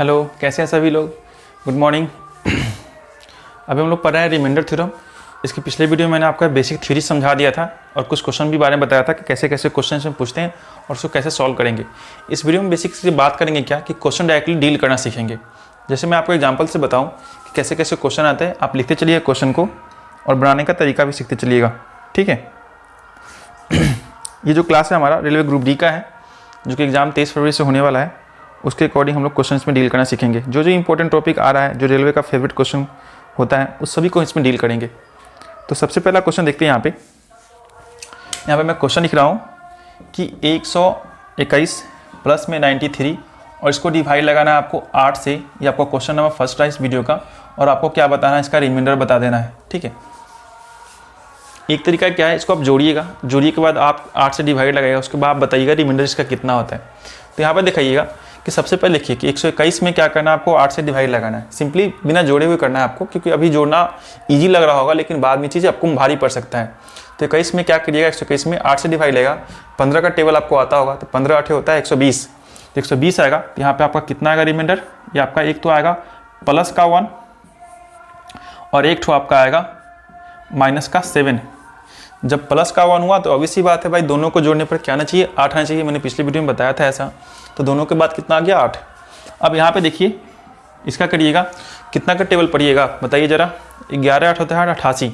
Hello, कैसे हैं सभी लोग। Good morning. अभी हम लोग पढ़ रहे हैं रिमाइंडर थ्योरम। इसकी पिछले वीडियो में मैंने आपका बेसिक थ्योरी समझा दिया था और कुछ क्वेश्चन भी बारे में बताया था कि कैसे कैसे क्वेश्चन में पूछते हैं और उसको कैसे सॉल्व करेंगे। इस वीडियो में बेसिक बात करेंगे क्या कि क्वेश्चन डायरेक्टली डील करना सीखेंगे। जैसे मैं आपको एग्जाम्पल से बताऊँ कि कैसे कैसे क्वेश्चन आते हैं, आप लिखते चलिए क्वेश्चन को और बनाने का तरीका भी सीखते चलिएगा, ठीक है। ये जो क्लास है हमारा रेलवे ग्रुप डी का है, जो कि एग्जाम 23 फरवरी से होने वाला है। उसके अकॉर्डिंग हम लोग क्वेश्चंस में डील करना सीखेंगे। जो जो इंपॉर्टेंट टॉपिक आ रहा है, जो रेलवे का फेवरेट क्वेश्चन होता है, उस सभी को इसमें डील करेंगे। तो सबसे पहला क्वेश्चन देखते हैं। यहाँ पे मैं क्वेश्चन लिख रहा हूँ कि 121 प्लस में 93 और इसको डिवाइड लगाना है आपको 8 से। ये आपका क्वेश्चन नंबर फर्स्ट है इस वीडियो का, और आपको क्या बताना है, इसका रिमाइंडर बता देना है, ठीक है। एक तरीका क्या है, इसको आप जोड़िएगा, जोड़िए के बाद आप 8 से डिवाइड लगाइएगा, उसके बाद आप बताइएगा रिमाइंडर इसका कितना होता है। तो यहाँ पर दिखाइएगा कि सबसे पहले लिखिए कि 121 में क्या करना है, आपको 8 से डिवाइड लगाना है। सिंपली बिना जोड़े हुए करना है आपको, क्योंकि अभी जोड़ना इजी लग रहा होगा लेकिन बाद में चीज़ आपको भारी पड़ सकता है। तो 21 में क्या करिएगा, 121 में 8 से डिवाइड लेगा। 15 का टेबल आपको आता होगा, तो 15 8 होता है 120। तो 120 आएगा। तो यहाँ पर आपका कितना आएगा रिमाइंडर, ये आपका एक तो आएगा प्लस का 1 और एक ठो आपका आएगा माइनस का 7। जब प्लस का 1 हुआ तो ऑब्वियसली बात है भाई, दोनों को जोड़ने पर क्या आना चाहिए, 8 आना चाहिए। मैंने पिछले वीडियो में बताया था ऐसा। तो दोनों के बाद कितना आ गया, 8। अब यहाँ पे देखिए, इसका करिएगा, कितना का टेबल पढ़िएगा बताइए ज़रा। 11 8 होता है 88,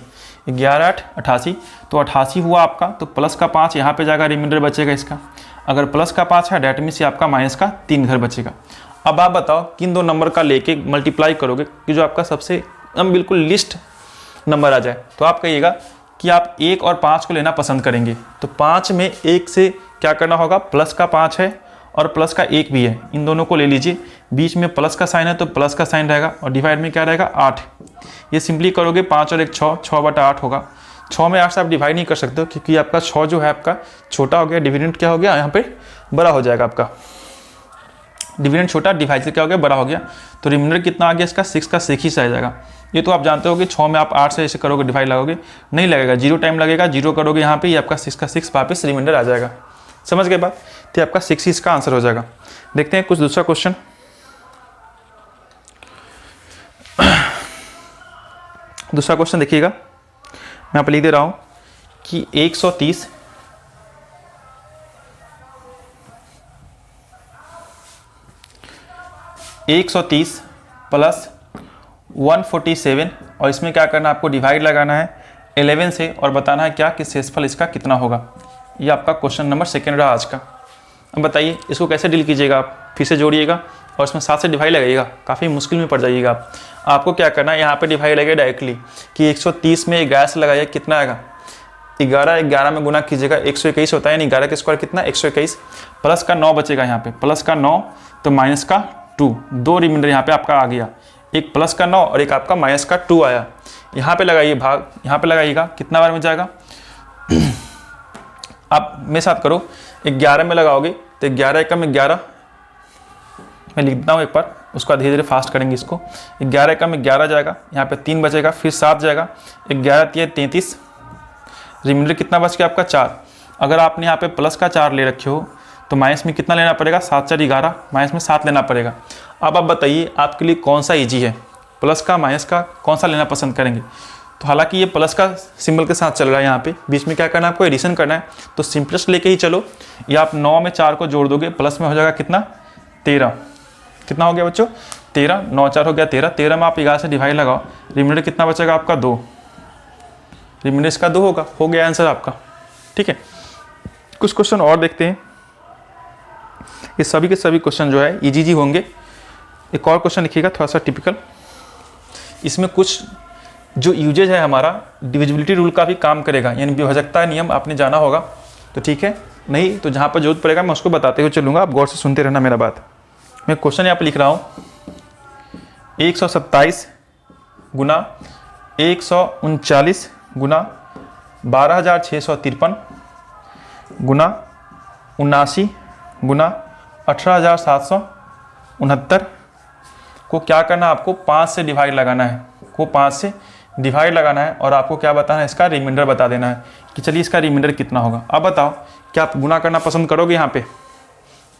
11 8 88। तो 88 हुआ आपका, तो प्लस का 5 यहाँ पे जाएगा, रिमाइंडर बचेगा इसका। अगर प्लस का 5 है, डैट मीन्स आपका माइनस का 3 घर बचेगा। अब आप बताओ किन दो नंबर का लेके मल्टीप्लाई करोगे कि जो आपका सबसे एकदम बिल्कुल लिस्ट नंबर आ जाए। तो आप कहिएगा कि आप 1 और 5 को लेना पसंद करेंगे। तो 5 में 1 से क्या करना होगा, प्लस का 5 है और प्लस का 1 भी है, इन दोनों को ले लीजिए। बीच में प्लस का साइन है तो प्लस का साइन रहेगा और डिवाइड में क्या रहेगा, 8। ये सिंपली करोगे 5 और 1 6, 6/8 होगा। 6 में 8 से आप डिवाइड नहीं कर सकते हो, क्योंकि आपका 6 जो है आपका छोटा हो गया, डिविडेंड क्या हो गया यहाँ पे बड़ा हो जाएगा आपका। डिविडेंड छोटा, डिवाइड से क्या हो गया, बड़ा हो गया। तो रिमाइंडर कितना आ गया इसका, 6 का 6 ही से आ जाएगा। ये तो आप जानते हो कि 6 में आप 8 से ऐसे करोगे, डिवाइड लगाओगे नहीं लगेगा, 0 टाइम लगेगा, 0 करोगे यहाँ पे, ये आपका 6 का 6 वापस रिमाइंडर आ जाएगा। समझ गए बात। तो आपका 6 ही इसका आंसर हो जाएगा। देखते हैं कुछ दूसरा क्वेश्चन। दूसरा क्वेश्चन देखिएगा, मैं यहाँ पे लिख दे रहा हूँ कि 130 प्लस 147 और इसमें क्या करना है, आपको डिवाइड लगाना है 11 से और बताना है क्या कि शेषफल इसका कितना होगा। ये आपका क्वेश्चन नंबर 2 रहा आज का। अब बताइए इसको कैसे डील कीजिएगा, आप फिर से जोड़िएगा और इसमें 7 से डिवाइड लगाइएगा, काफ़ी मुश्किल में पड़ जाइएगा आप। आपको क्या करना है, यहाँ पे डिवाइड लगेगा डायरेक्टली कि 130 में 11 से लगाइए, कितना आएगा, 11 में गुना कीजिएगा, 121 होता है, यानी 11 का स्क्वायर कितना, 121। प्लस का 9 बचेगा यहाँ पे, प्लस का 9 तो माइनस का 2, 2 रिमाइंडर यहाँ पे आपका आ गया, एक प्लस का 9 और एक आपका माइनस का 2 आया। यहाँ पे लगाइए भाग, यहाँ पे लगाइएगा, कितना बार में जाएगा, आप मेरे साथ करो, 11 में लगाओगे तो 11 एकम 11, मैं लिख देता हूँ एक बार, उसका धीरे धीरे फास्ट करेंगे इसको। 11 एकम 11 जाएगा, यहाँ पे 3 बचेगा, फिर 7 जाएगा, 11 3 33, रिमाइंडर कितना बच गया आपका 4। अगर आपने यहाँ पे प्लस का 4 ले रखे हो तो माइनस में कितना लेना पड़ेगा, 7 4 11, माइनस में 7 लेना पड़ेगा। अब आप बताइए आपके लिए कौन सा ईजी है, प्लस का माइनस का, कौन सा लेना पसंद करेंगे। तो हालांकि ये प्लस का सिंबल के साथ चल रहा है, यहाँ पे बीच में क्या करना है, आपको एडिशन करना है, तो सिंपलेस्ट लेके ही चलो। या आप 9 में 4 को जोड़ दोगे, प्लस में हो जाएगा कितना, 13। कितना हो गया बच्चों, 13, 9 4 हो गया 13। 13 में आप 11 से डिवाइड लगाओ, रिमाइंडर कितना बचेगा आपका, 2। रिमाइंडर इसका 2 होगा, हो गया आंसर आपका, ठीक है। कुछ क्वेश्चन और देखते हैं, ये सभी के सभी क्वेश्चन जो है इजी होंगे। एक और क्वेश्चन लिखिएगा थोड़ा सा टिपिकल, इसमें कुछ जो यूजेज है हमारा डिविजिबिलिटी रूल का भी काम करेगा, यानी विभाजकता नियम आपने जाना होगा तो ठीक है, नहीं तो जहाँ पर जरूरत पड़ेगा मैं उसको बताते हुए चलूँगा, आप गौर से सुनते रहना मेरा बात। मैं क्वेश्चन यहाँ पर लिख रहा हूँ 127 गुना 139 गुना 12,653 गुना 79 गुना 18,769 को क्या करना है, आपको 5 से डिवाइड लगाना है, को 5 से डिवाइड लगाना है और आपको क्या बताना है, इसका रिमाइंडर बता देना है कि चलिए इसका रिमाइंडर कितना होगा। अब बताओ क्या आप गुना करना पसंद करोगे यहाँ पे,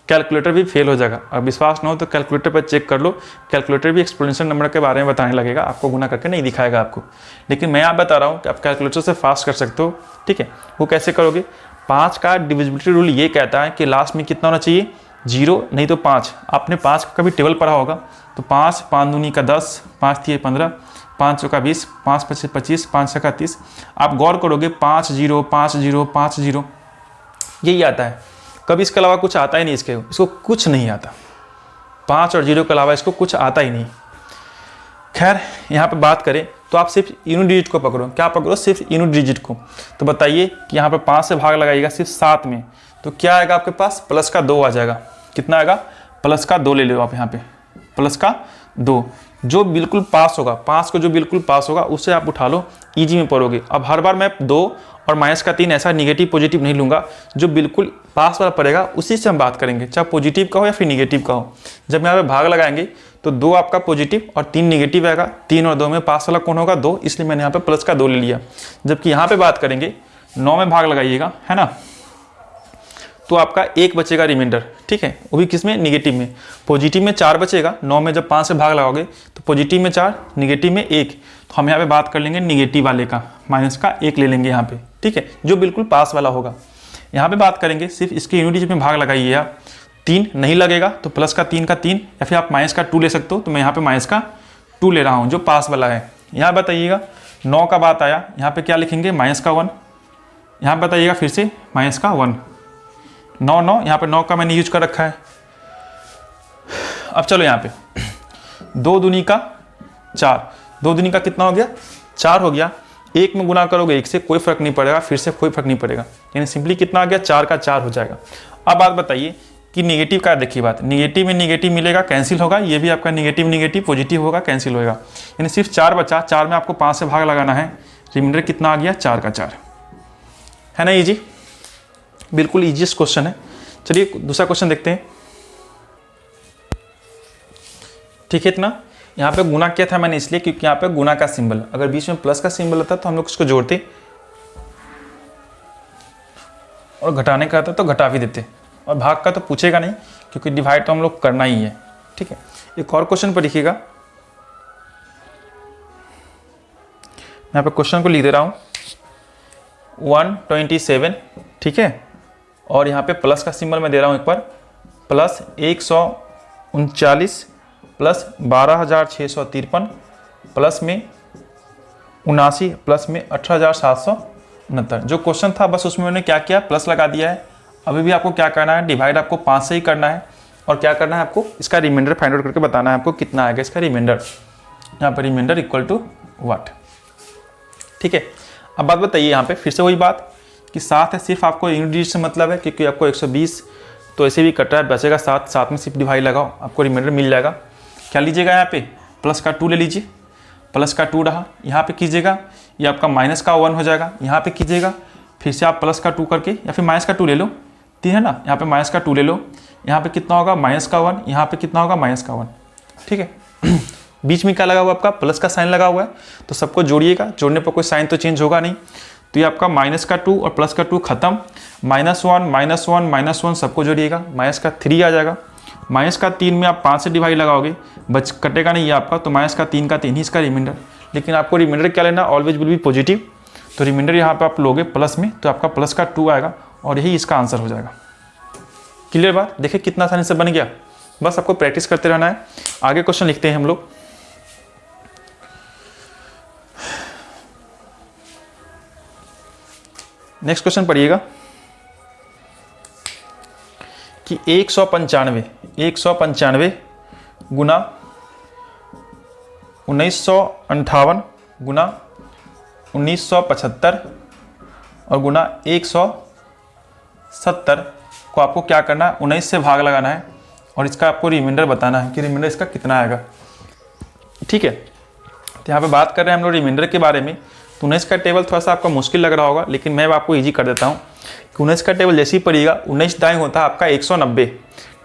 कैलकुलेटर भी फेल हो जाएगा। अब विश्वास ना हो तो कैलकुलेटर पर चेक कर लो, कैलकुलेटर भी एक्सपोनेंशियल नंबर के बारे में बताने लगेगा, आपको गुना करके नहीं दिखाएगा आपको। लेकिन मैं आप बता रहा हूँ कि आप कैलकुलेटर से फास्ट कर सकते हो, ठीक है। वो कैसे करोगे, 5 का डिविजिबिलिटी रूल ये कहता है कि लास्ट में कितना होना चाहिए, 0 नहीं तो 5। आपने 5 का कभी टेबल पढ़ा होगा, तो 5 5 दूनी का 10, 5 3 15, 5 चौका 20, 5 5 25, 5 छक्का 30। आप गौर करोगे 5 0 5 0 5 0 यही आता है, कभी इसके अलावा कुछ आता ही नहीं। इसको कुछ नहीं आता, 5 और 0 के अलावा इसको कुछ आता ही नहीं। खैर यहाँ पे बात करें तो आप सिर्फ यूनिट डिजिट को पकड़ो, क्या पकड़ो, सिर्फ यूनिट डिजिट को। तो बताइए कि यहाँ पे 5 से भाग लगाइएगा सिर्फ 7 में, तो क्या आएगा आपके पास, प्लस का 2 आ जाएगा। कितना आएगा, प्लस का 2 ले लो आप यहाँ पे, प्लस का 2। जो बिल्कुल पास होगा, 5 को जो बिल्कुल पास होगा उसे आप उठा लो, ईजी में पढ़ोगे। अब हर बार मैं 2 और माइनस का 3 ऐसा निगेटिव पॉजिटिव नहीं लूँगा, जो बिल्कुल पास वाला पड़ेगा उसी से हम बात करेंगे, चाहे पॉजिटिव का हो या फिर निगेटिव का हो। जब यहाँ पे भाग लगाएंगे तो 2 आपका पॉजिटिव और 3 निगेटिव आएगा, 3 और 2 में पास वाला कौन होगा, 2, इसलिए मैंने यहाँ पे प्लस का 2 ले लिया। जबकि यहाँ पे बात करेंगे 9 में भाग लगाइएगा, है ना, तो आपका 1 बचेगा रिमाइंडर, ठीक है, वो भी किस में, निगेटिव में। पॉजिटिव में 4 बचेगा, 9 में जब 5 से भाग लगाओगे तो पॉजिटिव में 4, निगेटिव में 1। तो हम यहाँ पे बात कर लेंगे निगेटिव वाले का, माइनस का 1 ले लेंगे यहाँ पे, ठीक है, जो बिल्कुल पास वाला होगा। यहाँ पे बात करेंगे सिर्फ इसके यूनिट में भाग लगाइए आप, 3 नहीं लगेगा तो प्लस का 3 का 3, या फिर आप माइनस का 2 ले सकते हो, तो मैं यहाँ पे माइनस का 2 ले रहा हूँ जो पास वाला है। यहाँ बताइएगा 9 का बात आया, यहाँ पे क्या लिखेंगे, माइनस का 1। यहाँ बताइएगा फिर से माइनस का 1, 9 9, यहाँ पे 9 का मैंने यूज कर रखा है। अब चलो यहाँ पे 2 दूनी का 4, 2 दूनी का कितना हो गया, 4 हो गया। 1 में गुना करोगे 1 से, कोई फर्क नहीं पड़ेगा, फिर से कोई फर्क नहीं पड़ेगा, यानी सिंपली कितना आ गया, 4 का 4 हो जाएगा। अब बात बताइए कि निगेटिव का, देखिए बात, निगेटिव में निगेटिव मिलेगा, कैंसिल होगा, ये भी आपका निगेटिव निगेटिव पॉजिटिव होगा, कैंसिल होगा, यानी सिर्फ 4 बचा। 4 में आपको 5 से भाग लगाना है, रिमाइंडर कितना आ गया, 4 का 4, है ना, इजी, बिल्कुल इजीएस्ट क्वेश्चन है। चलिए दूसरा क्वेश्चन देखते हैं, ठीक है। इतना यहाँ पे गुना किया था मैंने इसलिए क्योंकि यहाँ पे गुना का सिंबल, अगर बीच में प्लस का सिंबल होता तो हम लोग उसको जोड़ते, और घटाने का आता तो घटा भी देते, और भाग का तो पूछेगा नहीं क्योंकि डिवाइड तो हम लोग करना ही है, ठीक है। एक और क्वेश्चन पर लिखिएगा, यहाँ पे क्वेश्चन को लिख दे रहा हूँ, 127, ठीक है, और यहाँ पे प्लस का सिंबल मैं दे रहा हूँ एक बार, प्लस 139 प्लस 12,653 प्लस में 79 प्लस में 18,769। जो क्वेश्चन था बस उसमें मैंने क्या किया, प्लस लगा दिया है। अभी भी आपको क्या करना है, डिवाइड आपको 5 से ही करना है, और क्या करना है आपको, इसका रिमाइंडर फाइंड आउट करके बताना है आपको कितना आएगा इसका रिमाइंडर। यहाँ पर रिमाइंडर इक्वल टू व्हाट, ठीक है। अब बात बताइए यहाँ पे फिर से वही बात कि 7 है, सिर्फ आपको यूनिट डिजिट से मतलब है क्योंकि आपको 120 तो ऐसे भी कट रहा है, बचेगा 7, 7 में सिर्फ डिवाइड लगाओ, आपको रिमाइंडर मिल जाएगा। क्या लीजिएगा यहाँ पे, प्लस का 2 ले लीजिए, प्लस का 2 रहा, यहाँ पे कीजिएगा, ये आपका माइनस का 1 हो जाएगा, यहाँ पे कीजिएगा, फिर से आप प्लस का 2 करके या फिर माइनस का 2 ले लो, ठीक है ना, यहाँ पे माइनस का 2 ले लो, यहाँ पे कितना होगा, माइनस का 1, यहाँ पे कितना होगा, माइनस का 1, ठीक है। बीच में क्या लगा हुआ आपका, प्लस का साइन लगा हुआ है, तो सबको जोड़िएगा, जोड़ने पर कोई साइन तो चेंज होगा नहीं, तो ये आपका माइनस का 2 और प्लस का 2 खत्म, -1 -1 -1 सबको जोड़िएगा, माइनस का 3 आ जाएगा, माइनस का 3 में आप 5 से डिवाइड लगाओगे, बच कटेगा नहीं ये आपका, तो माइनस का 3 का 3 ही इसका रिमाइंडर। लेकिन आपको रिमाइंडर क्या लेना, ऑलवेज विल बी पॉजिटिव, तो रिमाइंडर यहाँ पे आप लोगे प्लस में, तो आपका प्लस का 2 आएगा और यही इसका आंसर हो जाएगा। क्लियर बात, देखिए कितना आसानी से बन गया, बस आपको प्रैक्टिस करते रहना है। आगे क्वेश्चन लिखते हैं हम लोग, नेक्स्ट क्वेश्चन पढ़िएगा कि 195 गुना 1958 गुना 1975 और गुना 170 को आपको क्या करना है, 19 से भाग लगाना है और इसका आपको रिमाइंडर बताना है कि रिमाइंडर इसका कितना आएगा, ठीक है। तो यहाँ पे बात कर रहे हैं हम लोग रिमाइंडर के बारे में। तो 19 का टेबल थोड़ा सा आपका मुश्किल लग रहा होगा, लेकिन मैं आपको इजी कर देता हूँ कि 19 का टेबल जैसे ही पड़ेगा, 19 दाएं होता है आपका 190,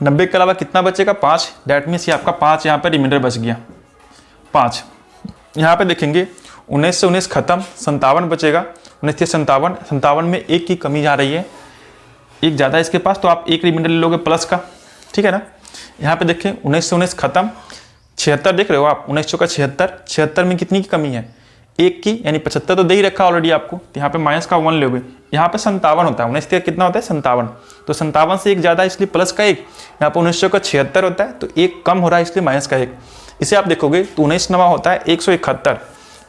90 के अलावा कितना बचेगा, 5, डैट मीन्स ये आपका 5 यहाँ पर रिमाइंडर बच गया, 5। यहाँ पे देखेंगे 19 से 19 खत्म, 57 बचेगा, 19 से 57 में 1 की कमी जा रही है, एक ज़्यादा इसके पास, तो आप एक रिमाइंडर ले लोगे प्लस का, ठीक है ना। यहाँ पे देखिए 19 से 19 खत्म, 76 देख रहे हो आप, 19 चौका 76, 76 में कितनी की कमी है, 1 की, यानी 75 तो दे ही रखा ऑलरेडी आपको। तो यहाँ पे माइनस का 1 लोगे, यहाँ पे 57 होता है, 19 का कितना होता है 57, तो 57 से 1 ज़्यादा इसलिए प्लस का 1, यहाँ पे 19 चौका 76 होता है तो 1 कम हो रहा है इसलिए माइनस का 1। इसे आप देखोगे तो 19 नवा होता है 171,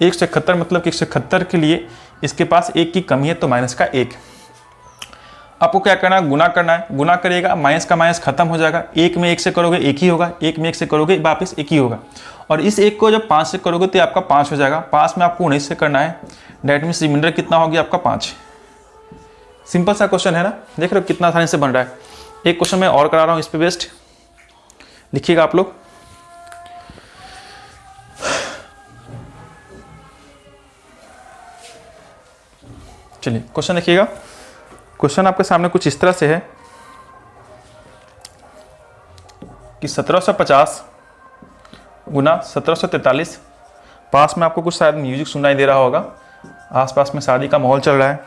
171 मतलब कि 171 के लिए इसके पास 1 की कमी है तो माइनस का 1। आपको क्या करना है, गुना करना है, गुना करिएगा, माइनस का माइनस खत्म हो जाएगा, 1 में 1 से करोगे 1 ही होगा, 1 में 1 से करोगे वापस 1 ही होगा, और इस 1 को जब 5 से करोगे तो आपका 5 हो जाएगा, 5 में आपको 19 से करना है, डेट मीन्स रिमाइंडर कितना हो गया आपका 5। सिंपल सा क्वेश्चन है ना, देख रहे हो कितना आसानी से बन रहा है। एक क्वेश्चन मैं और करा रहा हूँ इस पे बेस्ट, लिखिएगा आप लोग। चलिए क्वेश्चन देखिएगा, क्वेश्चन आपके सामने कुछ इस तरह से है कि 1750 गुना 1743, पास में आपको कुछ शायद म्यूजिक सुनाई दे रहा होगा, आसपास में शादी का माहौल चल रहा है,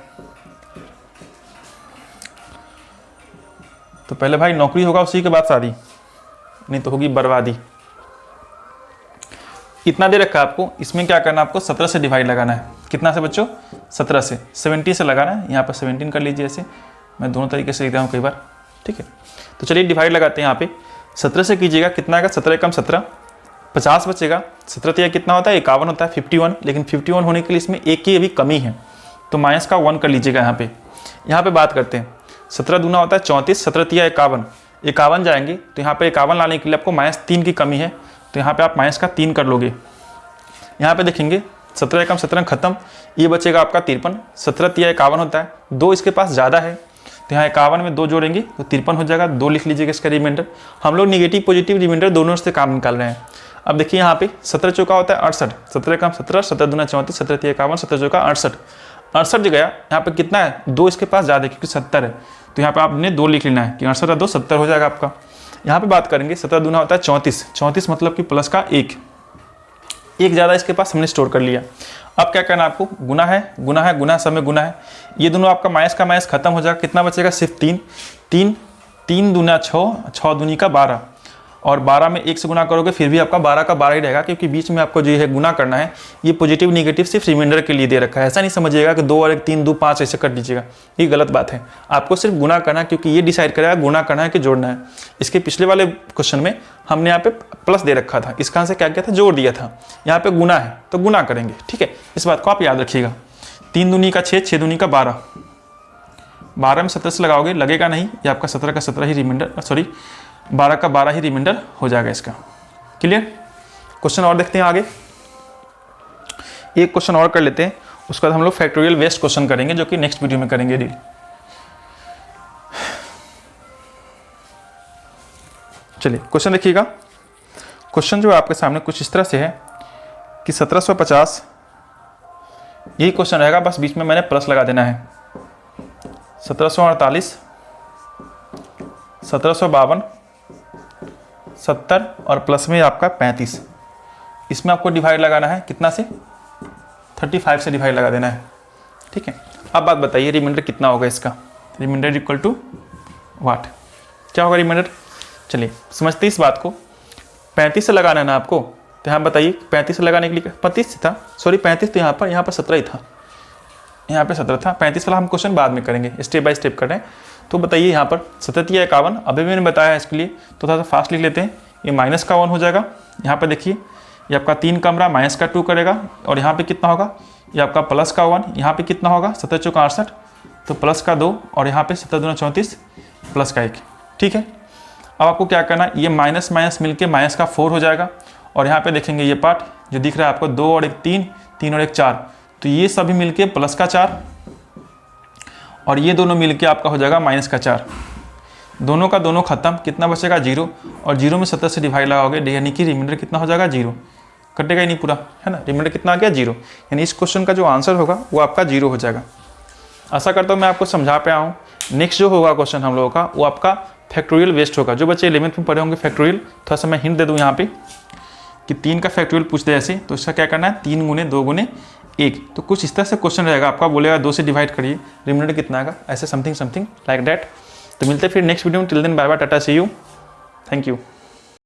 तो पहले भाई नौकरी होगा उसी के बाद शादी, नहीं तो होगी बर्बादी। इतना दे रखा है आपको, इसमें क्या करना है आपको 17 से डिवाइड लगाना है, कितना से बच्चों 17 से, 70 से लगाना है, यहाँ पर 17 कर लीजिए, ऐसे मैं दोनों तरीके से लिख रहा हूँ कई बार, ठीक है। तो चलिए डिवाइड लगाते हैं यहाँ पे, 17 से कीजिएगा, कितना आएगा 17 कम 17, 50 बचेगा, 17 तो यह कितना होता है 51 होता है, 51, लेकिन 51 होने के लिए इसमें 1 की अभी कमी है तो माइनस का 1 कर लीजिएगा। यहाँ पे बात करते हैं, 17 दूना होता है 34, 17 तिया 51, 51 जाएंगे तो यहाँ पे 51 लाने के लिए आपको -3 की कमी है, तो यहाँ पे आप माइनस का 3 कर लोगे। यहाँ पे देखेंगे 17 कम 17 खत्म, ये बचेगा आपका 53, 17 तिया 51 होता है, 2 इसके पास ज़्यादा है तो यहाँ 51 में 2 जोड़ेंगे तो 53 हो जाएगा, 2 लिख लीजिएगा इसका रिमाइंडर। हम लोग निगेटिव पॉजिटिव रिमाइंडर दोनों से काम निकाल रहे हैं। अब देखिए यहाँ पे 17 चौका होता है 68, 17 कम 17, 17 दूना 34, 17 तिया 51, 17 चौका 68, 68 जो गया यहाँ पे कितना है 2 इसके पास ज़्यादा है क्योंकि 70 है, तो यहाँ पे आपने 2 लिख लेना है कि 68 2 70 हो जाएगा आपका। यहाँ पे बात करेंगे 17 दूना होता है 34, 34 मतलब कि प्लस का 1, 1 ज़्यादा इसके पास हमने स्टोर कर लिया। अब क्या करना है आपको, गुना है गुना है गुना, सब में गुना है, ये दोनों आपका माइनस का माइनस खत्म हो जाएगा, कितना बचेगा सिर्फ 3, 3 3 दूना 6, 6 दूनी का 12, और 12 में 1 से गुना करोगे फिर भी आपका 12 का 12 ही रहेगा, क्योंकि बीच में आपको जो है गुना करना है, ये पॉजिटिव निगेटिव सिर्फ रिमाइंडर के लिए दे रखा है। ऐसा नहीं समझिएगा कि 2 और 1 3 2 5 ऐसे कर दीजिएगा, ये गलत बात है। आपको सिर्फ गुना करना है, क्योंकि ये डिसाइड करेगा गुना करना है कि जोड़ना है। इसके पिछले वाले क्वेश्चन में हमने यहाँ पे प्लस दे रखा था, इसका आंसर क्या किया था, जोड़ दिया था। यहाँ पे गुना है तो गुना करेंगे, ठीक है, इस बात को आप याद रखिएगा। 3 दूनी का 6, 6 दूनी का 12, 12 में 17 से लगाओगे लगेगा नहीं, ये आपका 17 का 17 ही रिमाइंडर, सॉरी 12 का 12 ही रिमाइंडर हो जाएगा इसका। क्लियर। क्वेश्चन और देखते हैं आगे, एक क्वेश्चन और कर लेते हैं, उसके बाद हम लोग फैक्टोरियल वेस्ट क्वेश्चन करेंगे जो कि नेक्स्ट वीडियो में करेंगे डील। चलिए क्वेश्चन देखिएगा, क्वेश्चन जो आपके सामने कुछ इस तरह से है कि 1750, यही क्वेश्चन रहेगा, बस बीच में मैंने प्लस लगा देना है। 1748, 1752, 70 और प्लस में आपका 35, इसमें आपको डिवाइड लगाना है, कितना से 35 से डिवाइड लगा देना है, ठीक है। अब बात बताइए रिमाइंडर कितना होगा इसका, रिमाइंडर इक्वल टू व्हाट, क्या होगा रिमाइंडर। चलिए समझते इस बात को, 35 से लगाना है ना आपको, तो यहाँ बताइए 35 से लगाने के लिए 35 था, सॉरी 35 तो यहाँ पर 17 ही था, यहाँ पे 17 था, 35 वाला हम क्वेश्चन बाद में करेंगे, स्टेप बाय स्टेप कर रहे हैं। तो बताइए यहाँ पर 17 या 51, अभी मैंने बताया है इसके लिए, तो थोड़ा सा फास्ट लिख लेते हैं। ये माइनस का 1 हो जाएगा, यहाँ पे देखिए ये आपका 3 कमरा माइनस का 2 करेगा, और यहाँ पे कितना होगा, ये आपका प्लस का 1, यहाँ पे कितना होगा 17 चौका 68, तो प्लस का 2, और यहाँ पे 17 दूना 34 प्लस का 1, ठीक है। अब आपको क्या करना है, ये माइनस माइनस मिलके माइनस का 4 हो जाएगा, और यहाँ पे देखेंगे ये पार्ट जो दिख रहा है आपको 2 और 1 3, 3 और 1 4, तो ये सभी मिलके प्लस का 4, और ये दोनों मिलके आपका हो जाएगा माइनस का 4, दोनों का दोनों खत्म, कितना बचेगा 0, और 0 में 17 से डिवाइड लगाओगे, यानी कि रिमाइंडर कितना हो जाएगा 0, कटेगा ही नहीं पूरा, है ना, रिमाइंडर कितना आ गया 0, यानी इस क्वेश्चन का जो आंसर होगा वो आपका 0 हो जाएगा। आशा करता हूँ मैं आपको समझा पाया हूँ। नेक्स्ट जो होगा क्वेश्चन हम लोगों का वो आपका फैक्टोरियल वेस्ट होगा। जो बच्चे 11th में पढ़े होंगे फैक्टोरियल, थोड़ा सा मैं हिंट दे दूँ यहाँ पे कि 3 का फैक्टोरियल पूछते हैं ऐसे, तो इसका क्या करना है 3 गुने 2 गुने 1, तो कुछ इस तरह से क्वेश्चन रहेगा आपका, बोलेगा 2 से डिवाइड करिए, रिमाइंडर कितना आएगा, ऐसे समथिंग लाइक दैट। तो मिलते हैं फिर नेक्स्ट वीडियो में, till then bye bye, tata see you. Thank you.